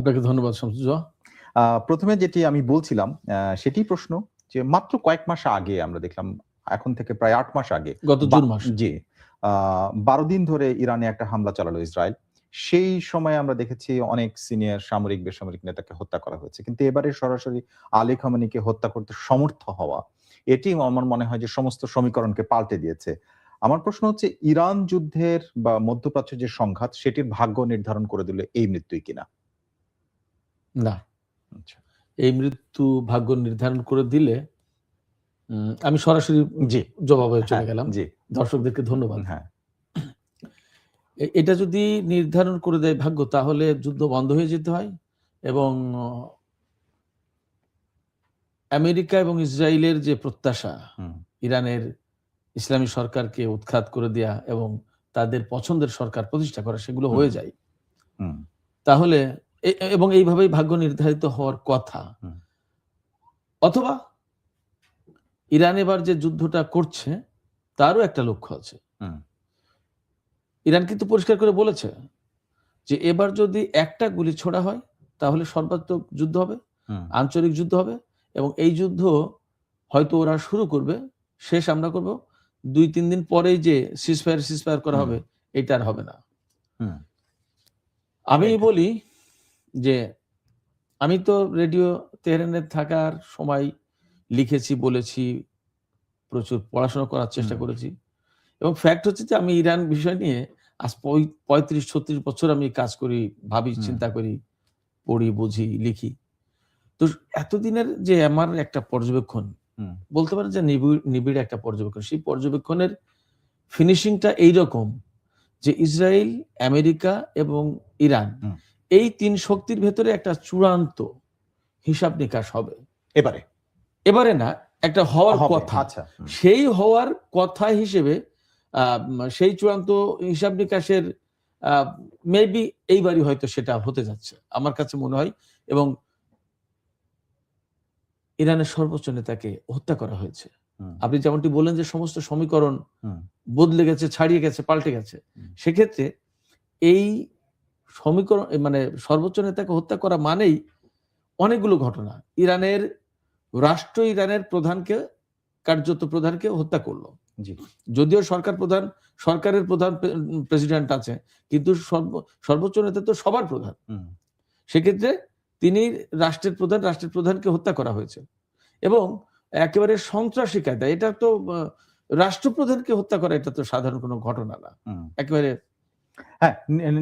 আপনাকে ধন্যবাদ শামসুজ্জোহা। প্রথমে যেটি আমি বলছিলাম সেটি প্রশ্ন যে মাত্র কয়েক মাস আগে আমরা দেখলাম, এখন থেকে প্রায় ৮ মাস আগে গত জুন মাস। জি ১২ দিন ধরে ইরানে একটা হামলা চালালো ইসরায়েল। সেই সময় আমরা দেখেছি অনেক সিনিয়র সামরিক বেসামরিক নেতাকে হত্যা করা হয়েছে। কিন্তু এবারে সরাসরি আলী খামেনিকে হত্যা করতে সমর্থ হওয়া, এটি আমার মনে হয় যে সমস্ত সমীকরণকে পাল্টে দিয়েছে। আমার প্রশ্ন হচ্ছে ইরান যুদ্ধের বা মধ্যপ্রাচ্যের যে সংঘাত সেটির ভাগ্য নির্ধারণ করে দিল এই মৃত্যুই কিনা? না, আচ্ছা। এই মৃত্যু ভাগ্য নির্ধারণ করে দিলে আমি সরাসরি জি। জবাবে চলে হ্যাঁ, গেলাম। জি। দর্শকদেরকে ধন্যবাদ। হ্যাঁ। এটা যদি নির্ধারণ করে দেয় ভাগ্য, তাহলে যুদ্ধ বন্ধ হয়ে যেতে হয় এবং আমেরিকা এবং ইসরায়েলের যে প্রত্যাশা, ইরানের ইসলামী সরকারকে উৎখাত করে দেয়া এবং তাদের পছন্দের সরকার প্রতিষ্ঠা করা, সেগুলো হয়ে যায়। তাহলে এবং এইভাবেই ভাগ্য নির্ধারিত হওয়ার কথা। অথবা ইরান এবার যে যুদ্ধটা করছে তারও একটা লক্ষ্য আছে। ইরান কিন্তু পরিষ্কার করে বলেছে যে এবার যদি একটা গুলি ছোড়া হয় তাহলে সর্বাত্মক যুদ্ধ হবে, আঞ্চলিক যুদ্ধ হবে এবং এই যুদ্ধ হয়তো ওরা শুরু করবে, শেষ আমরা করব ২-৩ দিন পরেই যে সিজফায়ার করা হবে, এটা আর হবে না। আমি বলি যে আমি তো রেডিও তেহরানে থাকার সময় লিখেছি, বলেছি, প্রচুর পড়াশোনা করার চেষ্টা করেছি এবং ফ্যাক্ট হচ্ছে যে আমি ইরান বিষয় নিয়ে আজ ৩৫-৩৬ বছর আমি কাজ করি, ভাবি, চিন্তা করি, পড়ি, বুঝি, লিখি। তো এতদিনের যে আমার একটা পর্যবেক্ষণ, বলতে পারেন যে নিবিড় একটা পর্যবেক্ষণ, সেই পর্যবেক্ষণের ফিনিশিংটা এইরকম যে ইসরায়েল, আমেরিকা এবং ইরান, এই ৩ শক্তির ভেতরে একটা চূড়ান্ত হিসাব নিকাশ হবে এবারে না, একটা হওয়ার কথা। সেই হওয়ার কথা হিসেবে সেই চূড়ান্ত হিসাব নিকাশের মেবি এইবারই হয়তো সেটা হতে যাচ্ছে আমার কাছে মনে হয়। এবং ইরানের সর্বোচ্চ নেতাকে হত্যা করা হয়েছে। আপনি যেমনটি বললেন যে সমস্ত সমীকরণ বদলে গেছে, ছাড়িয়ে গেছে, পাল্টে গেছে, সেক্ষেত্রে এই সমীকরণ মানে সর্বোচ্চ নেতাকে হত্যা করা মানেই অনেকগুলো ঘটনা। ইরানের রাষ্ট্র ইরানের প্রধানকে, কার্যত প্রধানকে হত্যা করলো। যদিও সরকারের প্রধান প্রেসিডেন্ট আছে, কিন্তু সর্বোচ্চ নেতা তো সবার প্রধান। সেক্ষেত্রে তিনি রাষ্ট্রের প্রধানকে হত্যা করা হয়েছে এবং একেবারে সন্ত্রাসী কায়দায়। এটা তো রাষ্ট্রপ্রধানকে হত্যা করা, এটা তো সাধারণ কোনো ঘটনা না। একেবারে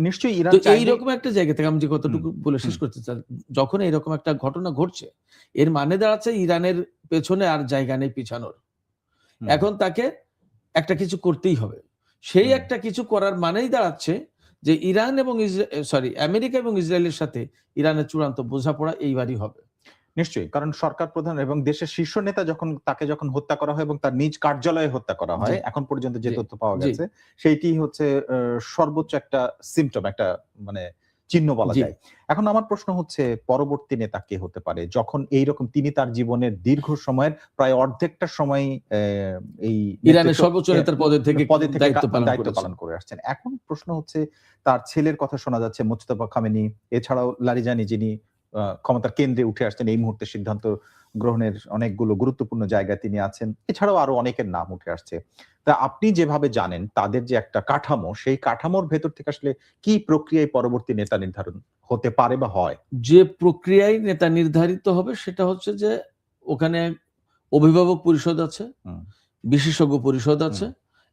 নিশ্চয়ই ইরান এইরকম একটা জায়গা থেকে আমি যে কতটুকু বলে শেষ করতে চাই, যখন এইরকম একটা ঘটনা ঘটছে, এর মানে দাঁড়াচ্ছে ইরানের পেছনে আর জায়গা নেই পিছানোর। এখন তাকে একটা কিছু করতেই হবে। সেই একটা কিছু করার মানেই দাঁড়াচ্ছে যে ইরান এবং আমেরিকা এবং ইসরায়েলের সাথে ইরানের চূড়ান্ত বোঝাপড়া এইবারই হবে। নিশ্চয়ই, কারণ সরকার প্রধান এবং দেশের শীর্ষ নেতা তাকে যখন হত্যা করা হয় এবং তার নিজ কার্যালয়ে হত্যা করা হয়, এখন পর্যন্ত যে তথ্য পাওয়া গেছে সেইটি হচ্ছে সর্বোচ্চ একটা সিম্পটম, একটা মানে চিহ্ন বলা যায়। এখন আমার প্রশ্ন হচ্ছে পরবর্তী নেতা কে হতে পারে, যখন এইরকম তিনি তার জীবনের দীর্ঘ সময়ের প্রায় অর্ধেকটা সময় এই ইরানের সর্বোচ্চ নেতার পদে থেকে দায়িত্ব পালন করে আসছেন। এখন প্রশ্ন হচ্ছে তার ছেলের কথা শোনা যাচ্ছে, মোজতবা খামেনি, এছাড়াও লারিজানি, যিনি ক্ষমতার কেন্দ্রে উঠে আসছেন এই মুহূর্তে, সিদ্ধান্ত গ্রহণের অনেকগুলো গুরুত্বপূর্ণ জায়গায় তিনি আছেন, এছাড়াও আরো অনেকের নাম উঠে আসছে। তা আপনি যেভাবে জানেন তাদের যে একটা কাঠামো, সেই কাঠামোর ভেতর থেকে আসলে কি প্রক্রিয়ায় পরবর্তী নেতা নির্ধারণ হতে পারে বা হয়? যে প্রক্রিয়ায় নেতা নির্ধারিত হবে সেটা হচ্ছে যে ওখানে অভিভাবক পরিষদ আছে, বিশেষজ্ঞ পরিষদ আছে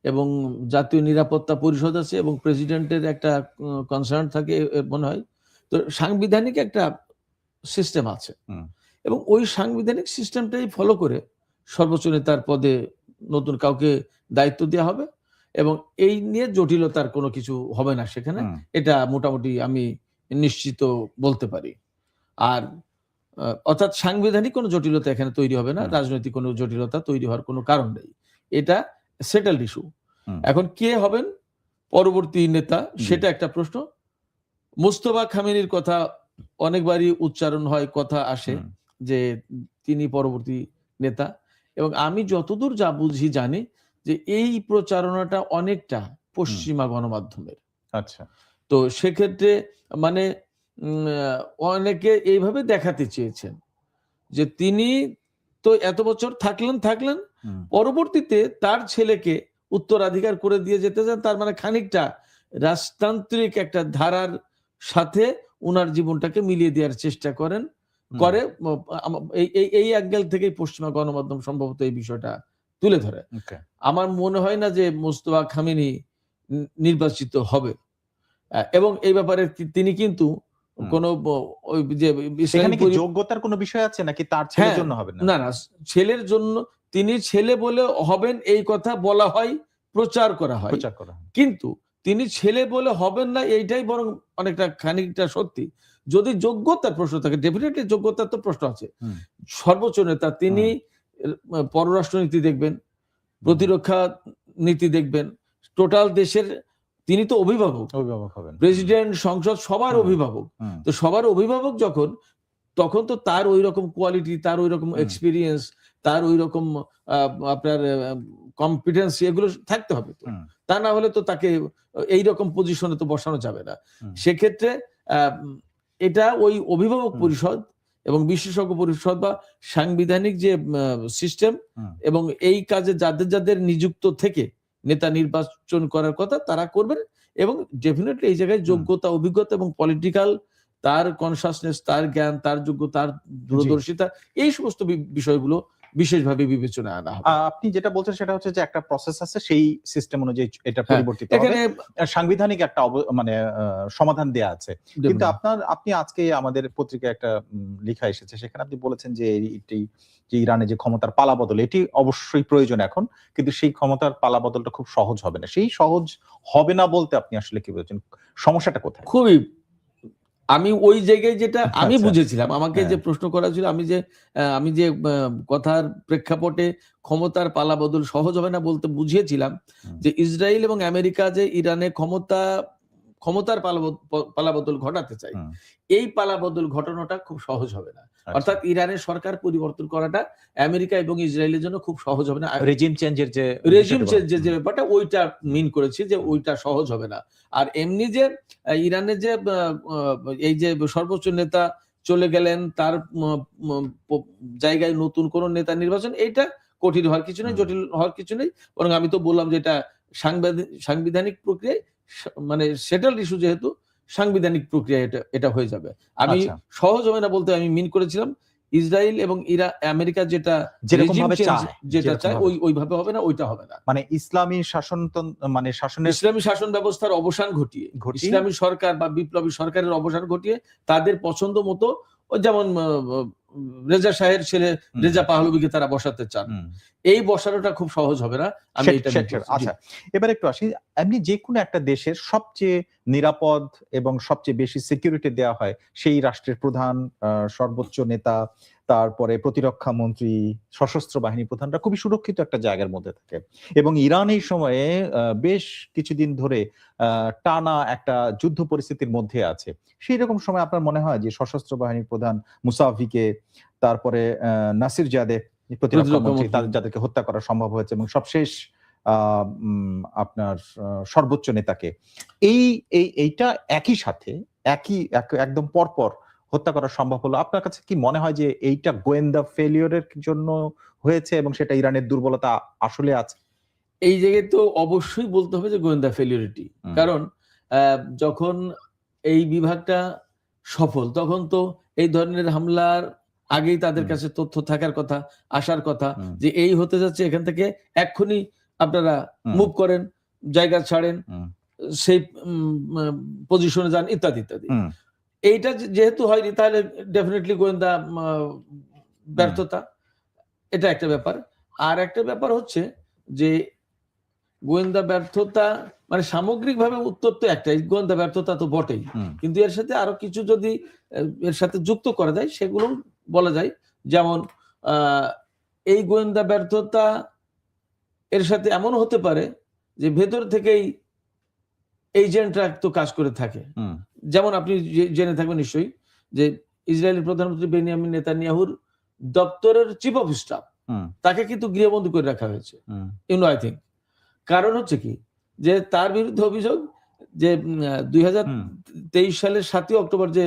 এবং জাতীয় নিরাপত্তা পরিষদ আছে এবং প্রেসিডেন্টের একটা কনসার্ন থাকে মনে হয়। তো সাংবিধানিক একটা সিস্টেম আছে এবং ওই সাংবিধানিক সিস্টেমটাই ফলো করে সর্বোচ্চ নেতার পদে নতুন কাউকে দায়িত্ব দেওয়া হবে এবং এই নিয়ে জটিলতার কোনো কিছু হবে না সেখানে। এটা মোটামুটি আমি নিশ্চিত বলতে পারি। আর অর্থাৎ সাংবিধানিক কোনো জটিলতা এখানে তৈরি হবে না, রাজনৈতিক কোনো জটিলতা তৈরি হওয়ার কোনো কারণ নেই। এটা সেটেলড ইস্যু। এখন কে হবেন পরবর্তী নেতা সেটা একটা প্রশ্ন। মোজতবা খামেনির কথা অনেকবারই উচ্চারণ হয়, কথা আসে যে তিনি পরবর্তী নেতা এবং আমি যতদূর যা বুঝি জানি যে এই প্রচারণাটা অনেকটা পশ্চিমা গণমাধ্যমের। আচ্ছা। তো সেক্ষেত্রে মানে অনেকে এইভাবে দেখাতে চেয়েছেন যে তিনি তো এত বছর থাকলেন, পরবর্তীতে তার ছেলেকে উত্তরাধিকার করে দিয়ে যেতে চান, তার মানে খানিকটা রাজতান্ত্রিক একটা ধারার সাথে উনার জীবনটাকে মিলিয়ে দেওয়ার চেষ্টা করে এই অ্যাঙ্গেল থেকেই পশ্চিমা গণমাধ্যম সম্ভবত এই বিষয়টা তুলে ধরে। আমার মনে হয় না যে মোস্তফা খামেনি নির্বাচিত হবে, এবং এই ব্যাপারে তিনি কিন্তু কোনো ওই যে সেখানে কি যোগ্যতার কোনো বিষয় আছে নাকি তার ছেলের জন্য হবে না? না, ছেলের জন্য, তিনি ছেলে বলে হবেন এই কথা বলা হয়, প্রচার করা হয়, কিন্তু তিনি ছেলে বলে হবেন না এইটাই বরং অনেকটা খানিকটা সত্যি। যদি যোগ্যতার প্রশ্ন থাকে, ডেফিনেটলি যোগ্যতার তো প্রশ্ন আছে। সর্বোচ্চ নেতা, তিনি পররাষ্ট্রনীতি দেখবেন, প্রতিরক্ষা নীতি দেখবেন, টোটাল দেশের তিনি তো অভিভাবক হবেন, প্রেসিডেন্ট, সংসদ সবার অভিভাবক। তো সবার অভিভাবক যখন, তখন তো তার ওই রকম কোয়ালিটি, তার ওই রকম এক্সপিরিয়েন্স, তার ওই রকম আপনার কম্পিটেন্স এগুলো থাকতে হবে। তো তা না হলে তো তাকে এই রকম পজিশনে তো বসানো যাবে না। সেক্ষেত্রে এটা ওই অভিভাবক পরিষদ এবং বিশেষজ্ঞ পরিষদ বা সাংবিধানিক যে সিস্টেম এবং এই কাজে যাদের নিযুক্ত থেকে নেতা নির্বাচন করার কথা তারা করবেন, এবং ডেফিনেটলি এই জায়গায় যোগ্যতা, অভিজ্ঞতা এবং পলিটিক্যাল তার কনসাসনেস, তার জ্ঞান, তার যোগ্যতা, তার দূরদর্শিতা, এই সমস্ত বিষয়গুলো বিশেষভাবে বিবেচনায় আনা হবে। আপনি যেটা বলছেন সেটা হচ্ছে যে একটা প্রসেস আছে, সেই সিস্টেম অনুযায়ী এটা পরিবর্তিত হবে, সাংবিধানিক একটা মানে সমাধান দেয়া আছে। কিন্তু আপনি আজকে আমাদের পত্রিকায় একটা লেখা এসেছে, সেখানে আপনি বলেছেন যে যে ইরানে যে ক্ষমতার পালাবদল, এটি অবশ্যই প্রয়োজন এখন, কিন্তু সেই ক্ষমতার পালাবদলটা খুব সহজ হবে না। সেই সহজ হবে না বলতে আপনি আসলে কি বলছেন, সমস্যাটা কোথায়? খুবই, আমি ওই জায়গায় যেটা আমি বুঝেছিলাম, আমাকে যে প্রশ্ন করা ছিল, আমি যে কথার প্রেক্ষাপটে ক্ষমতার পালাবদল সহজ হবে না বলতে বুঝিয়েছিলাম যে ইসরায়েল এবং আমেরিকা যে ইরানে ক্ষমতার পালাবদল ঘটাতে চাই, এই পালাবদল ঘটানোটা খুব সহজ হবে না। অর্থাৎ ইরানের সরকার পরিবর্তন করাটা আমেরিকা এবং ইসরায়েলের জন্য খুব সহজ হবে না। রেজিম চেঞ্জের যে ব্যাপারটা, ওইটা মিন করেছি যে ওইটা সহজ হবে না। আর এমনি যে ইরানের যে এই যে সর্বোচ্চ নেতা চলে গেলেন, তার জায়গায় নতুন কোন নেতা নির্বাচন, এইটা কঠিন হওয়ার কিছু নেই, জটিল হওয়ার কিছু নেই। বরং আমি তো বললাম যে এটা সাংবিধানিক প্রক্রিয়ায়, মানে সেটেলড ইস্যু, যেহেতু সাংবিধানিক প্রক্রিয়া এটা হয়ে যাবে। আমি সহজ হবে না বলতে আমি মিন করেছিলাম ইসরায়েল এবং আমেরিকা যেটা চায় ওইভাবে হবে না, ওইটা হবে না। মানে ইসলামী শাসন ব্যবস্থার অবসান ঘটিয়ে, ইসলামী সরকার বা বিপ্লবী সরকারের অবসান ঘটিয়ে তাদের পছন্দ মতো, যেমন রেজা শাহের ছেলে রেজা পাহলভিকে তারা বসাতে চান, এই বসানোটা খুব সহজ হবে না। আমি এটা আচ্ছা, এবার একটু আসি, এমনি যে কোনো একটা দেশের সবচেয়ে নিরাপদ এবং সবচেয়ে বেশি সিকিউরিটি দেওয়া হয় সেই রাষ্ট্রের প্রধান, সর্বোচ্চ নেতা, তারপরে প্রতিরক্ষা মন্ত্রী, সশস্ত্র বাহিনী প্রধানরা খুবই সুরক্ষিত একটা জায়গার মধ্যে থাকে। এবং ইরান এই সময়ে বেশ কিছুদিন ধরে টানা একটা যুদ্ধ পরিস্থিতির মধ্যে আছে। সেই রকম সময় আপনার মনে হয় যে সশস্ত্র বাহিনীর প্রধান মুসাভিকে, তারপরে নাসির জাদে প্রতিরক্ষা মন্ত্রী, যাদেরকে হত্যা করা সম্ভব হয়েছে, এবং সবশেষ আপনার সর্বোচ্চ নেতাকে, এইটা একই সাথে একদম পরপর হত্যা করা সম্ভব হলো, আপনার কাছে কি মনে হয় যে এইটা গোয়েন্দা ফেলিওরের জন্য হয়েছে এবং সেটা ইরানের দুর্বলতা আসলে আছে? এই জায়গায় তো অবশ্যই বলতে হবে যে গোয়েন্দা ফেলিওরিটি। কারণ যখন এই বিভাগটা সফল, তখন তো এই ধরনের হামলার আগেই তাদের কাছে তথ্য থাকার কথা, আসার কথা, যে এই হতে যাচ্ছে, এখান থেকে এক্ষুনি আপনারা মুভ করেন, জায়গা ছাড়েন, সেই পজিশনে যান, ইত্যাদি ইত্যাদি। এইটা যেহেতু হয়নি, তাহলে ডেফিনেটলি গোয়েন্দা ব্যর্থতা, এটা একটা ব্যাপার। আর একটা ব্যাপার হচ্ছে যে গোয়েন্দা ব্যর্থতা মানে সামগ্রিকভাবে উত্তর তো একটাই, গোয়েন্দা ব্যর্থতা তো বটেই, কিন্তু এর সাথে আরো কিছু যদি এর সাথে যুক্ত করা যায় সেগুলো বলা যায়। যেমন এই গোয়েন্দা ব্যর্থতা এর সাথে এমন হতে পারে যে ভেতর থেকেই এজেন্টরা তো কাজ করে থাকে। যেমন আপনি জেনে থাকবেন নিশ্চয়ই যে ইসরায়েলের প্রধানমন্ত্রী বেনিয়ামিন নেতানিয়াহুর দপ্তরের চিফ অফ স্টাফ, তাকে কিন্তু গৃহবন্দী করে রাখা হয়েছে। আই থিঙ্ক কারণ হচ্ছে কি, যে তার বিরুদ্ধে অভিযোগ যে 2023 সালের 7 অক্টোবর যে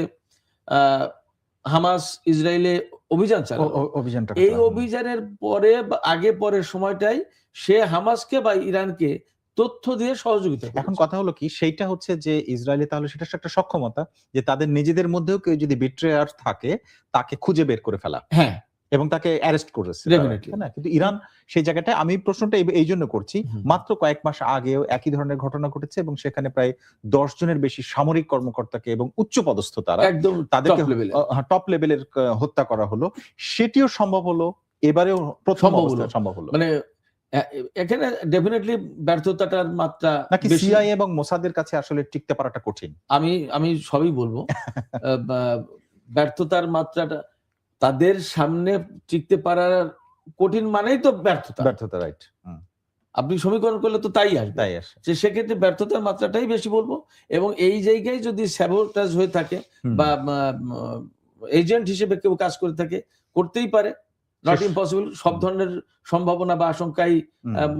হামাস ইসরায়েলে অভিযান চালালো। অভিযানটা এই অভিযানের পরে বা আগে পরের সময়টাই সে হামাসকে বা ইরানকে তথ্য দিয়ে সহযোগিতা করেছে। এখন কথা হলো কি, সেইটা হচ্ছে যে ইসরায়েলে তাহলে সেটা একটা সক্ষমতা যে তাদের নিজেদের মধ্যেও কেউ যদি বিট্রেয়ার থাকে তাকে খুঁজে বের করে ফেলা হ্যাঁ, এবং তাকে অ্যারেস্ট করেছে, Definitely. তাই না? কিন্তু ইরান সেই জায়গাটায়, আমি প্রশ্নটা এই জন্য করছি, মাত্র কয়েক মাস আগেও একই ধরনের ঘটনা ঘটেছে এবং সেখানে প্রায় 10 জনের বেশি সামরিক কর্মকর্তাকে এবং উচ্চ পদস্থ তারা একদম তাদেরকে top level এ। টপ লেভেলের হত্যা করা হলো। সেটিও সম্ভব হলো, এবারেও প্রথম সম্ভব হলো। অবস্থায় সম্ভব হলো। মানে এখানে ডেফিনেটলি ব্যর্থতাটার মাত্রা নাকি বেশি। সিআইএ এবং মোসাদের কাছে আসলে টিকতে পারাটা কঠিন? আমি সবই বলবো। ব্যর্থতার মাত্রাটা তাদের সামনে টিকতে পারার কঠিন মানেই তো ব্যর্থতা। রাইট। আপনি সমীকরণ করলে তো তাই আসবে। তাই আসে। যে সেক্ষেত্রে ব্যর্থতার মাত্রাটাই বেশি বলবো, এবং এই জায়গায় যদি স্যাবোটাজ হয়ে থাকে বা এজেন্ট হিসেবে কেউ কাজ করে থাকে, করতেই পারে, নট ইম্পসিবল। সব ধরনের সম্ভাবনা বা আশঙ্কাই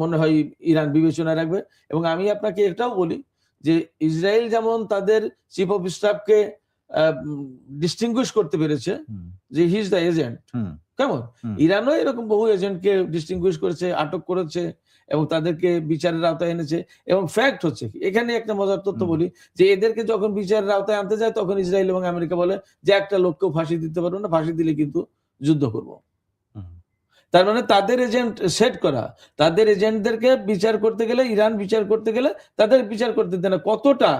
মনে হয় ইরান বিবেচনায় রাখবে। এবং আমি আপনাকে এটাও বলি যে ইসরায়েল যেমন তাদের চিফ অফ স্টাফকে ডিস্টিংগুইশ করতে পেরেছে যে হি ইজ দ্য এজেন্ট, কেমন ইরানও এরকম বহু এজেন্টকে ডিস্টিংগুইশ করেছে, আটক করেছে এবং তাদেরকে বিচারের আওতায় এনেছে। এবং ফ্যাক্ট হচ্ছে এখানে একটা মজার তথ্য বলি যে এদেরকে যখন বিচারের আওতায় আনতে যায় তখন ইসরায়েল এবং আমেরিকা বলে যে একটা লোককেও ফাঁসি দিতে পারবো না, ফাঁসি দিলে কিন্তু যুদ্ধ করব। তার মানে তাদের এজেন্ট সেট করা, তাদের এজেন্টদেরকে বিচার করতে গেলে, ইরান বিচার করতে গেলে তাদের বিচার করতে দেয় না। কতটা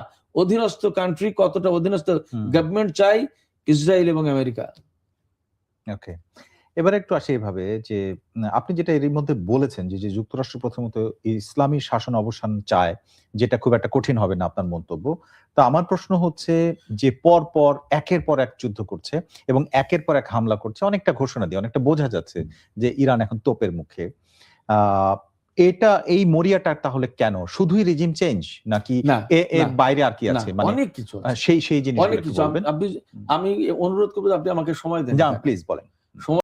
অধীনস্থ কান্ট্রি, কতটা অধীনস্থ গভর্নমেন্ট চাই ইসরায়েল এবং আমেরিকা। ওকে, এবারে একটু আসি এভাবে যে আপনি যেটা এর মধ্যে বলেছেন যে যুক্তরাষ্ট্র প্রথমত ইসলামী শাসন অবসান চায়, যেটা খুব একটা কঠিন হবে না আপনার মন্তব্য। তো আমার প্রশ্ন হচ্ছে যে পর পর একের পর এক যুদ্ধ করছে এবং একের পর এক হামলা করছে, অনেকটা ঘোষণা দিয়ে অনেকটা বোঝা যাচ্ছে যে ইরান এখন তোপের মুখে। এটা এই মরিয়াটা তাহলে কেন? শুধুই রিজিম চেঞ্জ নাকি এর বাইরে আর কি আছে? মানে অনেক কিছু, সেই জিনিস অনেক কিছু। আমি অনুরোধ করবো আপনি আমাকে সময় দেন। প্লিজ বলেন।